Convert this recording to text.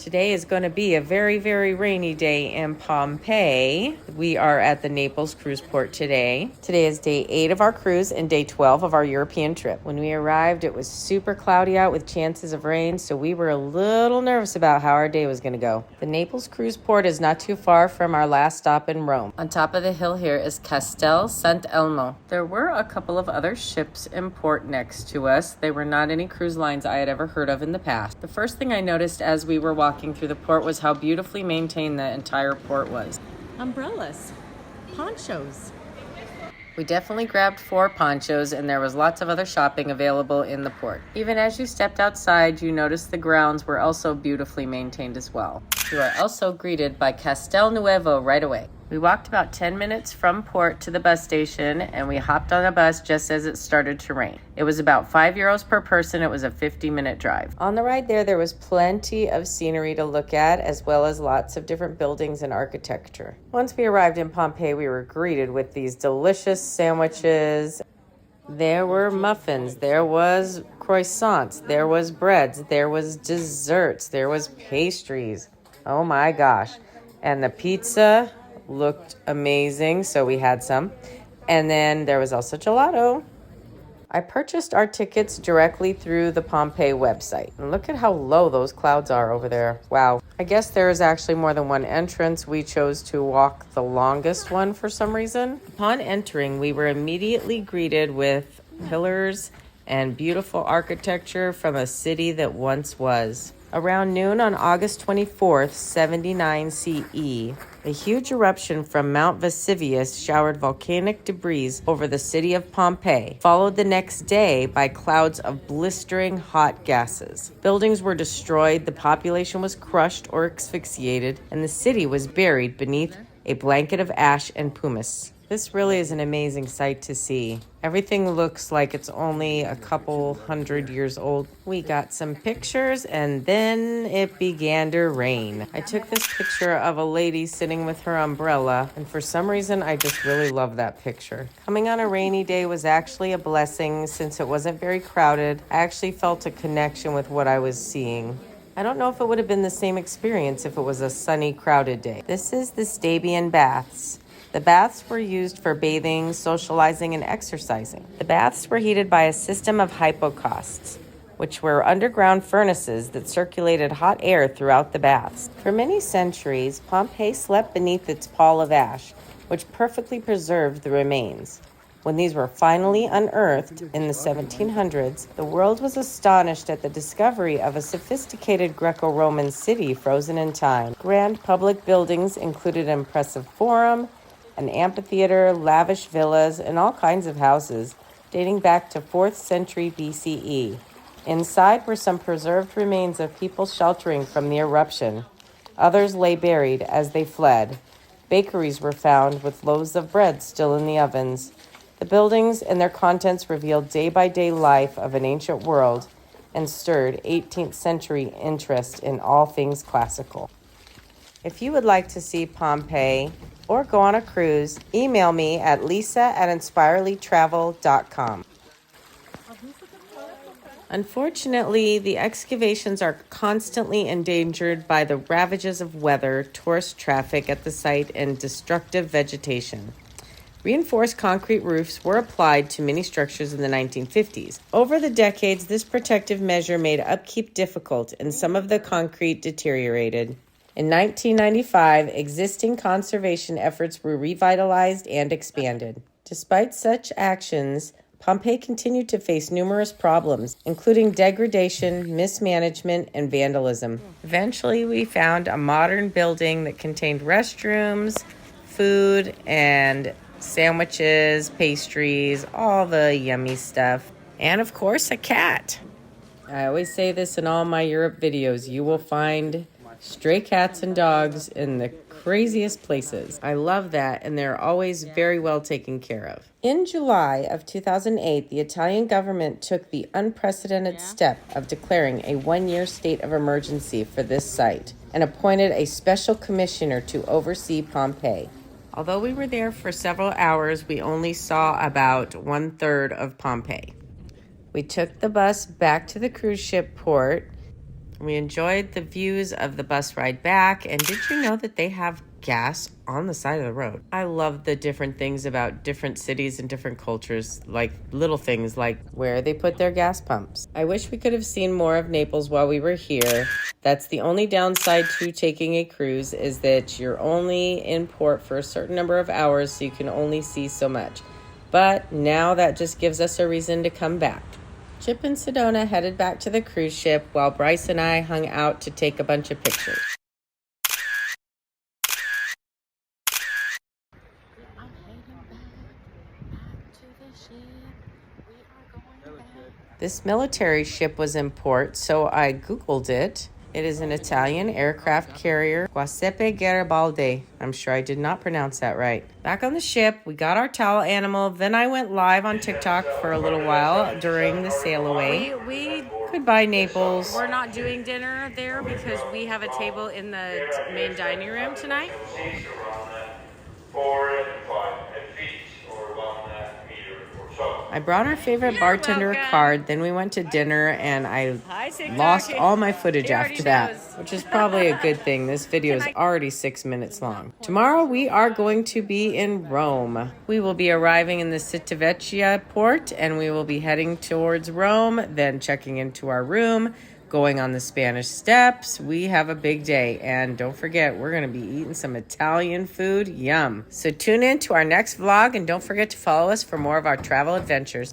Today is going to be a very, very rainy day in Pompeii. We are at the Naples Cruise Port today. Today is day 8 of our cruise and day 12 of our European trip. When we arrived, it was super cloudy out with chances of rain, so we were a little nervous about how our day was going to go. The Naples Cruise Port is not too far from our last stop in Rome. On top of the hill here is Castel Sant'Elmo. There were a couple of other ships in port next to us. They were not any cruise lines I had ever heard of in the past. The first thing I noticed as we were walking through the port was how beautifully maintained the entire port was. Umbrellas, ponchos. We definitely grabbed 4 ponchos, and there was lots of other shopping available in the port. Even as you stepped outside, you noticed the grounds were also beautifully maintained as well. You are also greeted by Castel Nuovo right away. We walked about 10 minutes from port to the bus station, and we hopped on a bus just as it started to rain. It was about €5 per person. It was a 50-minute drive. On the ride there was plenty of scenery to look at, as well as lots of different buildings and architecture. Once we arrived in Pompeii, we were greeted with these delicious sandwiches. There were muffins, there was croissants, there was breads, there was desserts, there was pastries. Oh my gosh. And the pizza looked amazing, so we had some. And then there was also gelato. I purchased our tickets directly through the Pompeii website. And look at how low those clouds are over there. Wow. I guess there is actually more than one entrance. We chose to walk the longest one for some reason. Upon entering, we were immediately greeted with pillars and beautiful architecture from a city that once was. Around noon on August 24th, 79 CE, a huge eruption from Mount Vesuvius showered volcanic debris over the city of Pompeii, followed the next day by clouds of blistering hot gases. Buildings were destroyed, the population was crushed or asphyxiated, and the city was buried beneath a blanket of ash and pumice. This really is an amazing sight to see. Everything looks like it's only a couple hundred years old. We got some pictures and then it began to rain. I took this picture of a lady sitting with her umbrella, and for some reason I just really love that picture. Coming on a rainy day was actually a blessing since it wasn't very crowded. I actually felt a connection with what I was seeing. I don't know if it would have been the same experience if it was a sunny, crowded day. This is the Stabian Baths. The baths were used for bathing, socializing, and exercising. The baths were heated by a system of hypocausts, which were underground furnaces that circulated hot air throughout the baths. For many centuries, Pompeii slept beneath its pall of ash, which perfectly preserved the remains. When these were finally unearthed in the 1700s, the world was astonished at the discovery of a sophisticated Greco-Roman city frozen in time. Grand public buildings included an impressive forum, an amphitheater, lavish villas, and all kinds of houses dating back to 4th century BCE. Inside were some preserved remains of people sheltering from the eruption. Others lay buried as they fled. Bakeries were found with loaves of bread still in the ovens. The buildings and their contents revealed day-by-day life of an ancient world and stirred 18th century interest in all things classical. If you would like to see Pompeii or go on a cruise, email me at lisa@inspirelytravel.com. Unfortunately, the excavations are constantly endangered by the ravages of weather, tourist traffic at the site, and destructive vegetation. Reinforced concrete roofs were applied to many structures in the 1950s. Over the decades, this protective measure made upkeep difficult, and some of the concrete deteriorated. In 1995, existing conservation efforts were revitalized and expanded. Despite such actions, Pompeii continued to face numerous problems, including degradation, mismanagement, and vandalism. Eventually, we found a modern building that contained restrooms, food, and sandwiches, pastries, all the yummy stuff, and of course, a cat. I always say this in all my Europe videos, you will find stray cats and dogs in the craziest places. I love that, and they're always very well taken care of. In July of 2008, the Italian government took the unprecedented step of declaring a 1-year state of emergency for this site and appointed a special commissioner to oversee Pompeii. Although we were there for several hours, we only saw about 1/3 of Pompeii. We took the bus back to the cruise ship port. We enjoyed the views of the bus ride back, and did you know that they have gas on the side of the road? I love the different things about different cities and different cultures, like little things like where they put their gas pumps. I wish we could have seen more of Naples while we were here. That's the only downside to taking a cruise, is that you're only in port for a certain number of hours, so you can only see so much. But now that just gives us a reason to come back. Chip and Sedona headed back to the cruise ship while Bryce and I hung out to take a bunch of pictures. This military ship was in port, so I Googled it. It is an Italian aircraft carrier, Giuseppe Garibaldi. I'm sure I did not pronounce that right. Back on the ship, we got our towel animal. Then I went live on TikTok for a little while during the sail away. Goodbye, Naples. We're not doing dinner there because we have a table in the main dining room tonight. I brought our favorite bartender a card, then we went to dinner, and I lost all my footage after that, which is probably a good thing. This video is already 6 minutes long. Tomorrow we are going to be in Rome. We will be arriving in the Civitavecchia port, and we will be heading towards Rome, then checking into our room, going on the Spanish Steps. We have a big day, and don't forget, we're going to be eating some Italian food. Yum. So tune in to our next vlog, and don't forget to follow us for more of our travel adventures.